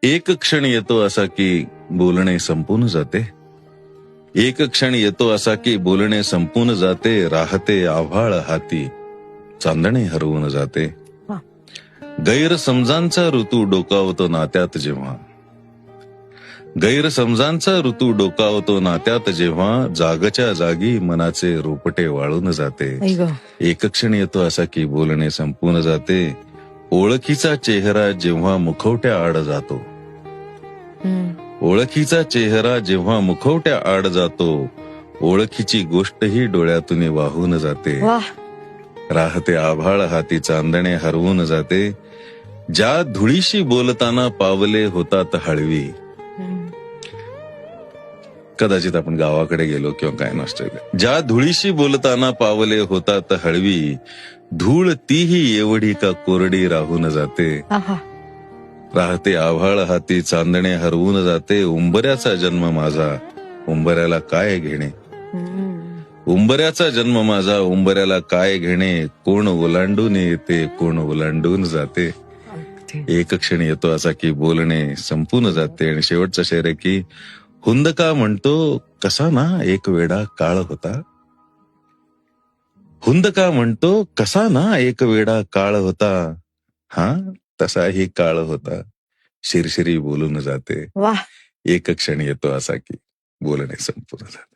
एक क्षण येतो असा की बोलणे संपून जाते. एक क्षण येतो असा की बोलणे संपून जाते. राहते आभाळ हाती चांदणे हरवून जाते. वा. गैरसमजांचा ऋतू डोकावतो नात्यात जेव्हा, गैरसमजांचा ऋतू डोकावतो नात्यात जेव्हा, जागच्या जागी मनाचे रोपटे वाळून जाते. आई गं. एक क्षण येतो असा की बोलणे संपून जाते. ओळखीचा चेहरा जेव्हा मुखवट्या आड जातो, ओळखीचा चेहरा जेव्हा मुखवट्या आड जातो, ओळखीची गोष्टही डोळ्यातून वाहून जाते. वा. राहते आभाळ हाती चांदणे हरवून जाते. ज्या धुळीशी बोलताना पावले होतात हळवी, कदाचित आपण गावाकडे गेलो किंवा काय नसतं, ज्या धुळीशी बोलताना पावले होतात हळवी, धूळ तीही एवढी का कोरडी राहून जाते. आहा. राहते आभाळ हाती चांदणे हरवून जाते. उंबऱ्याचा जन्म माझा उंबऱ्याला काय घेणे, उंबऱ्याचा जन्म माझा उंबऱ्याला काय घेणे. कोण ओलांडून येते कोण ओलांडून जाते. एक क्षण येतो असा की बोलणे संपून जाते. आणि शेवटचा शेर आहे की हुंदका म्हणतो कसा ना एक वेडा काळ होता, हुंदका म्हणतो कसा ना एक वेडा काळ होता. हा तसाही काळ होता, शिरशिरी बोलून जाते. वा. एक क्षण येतो असा की बोलणे संपून जाते.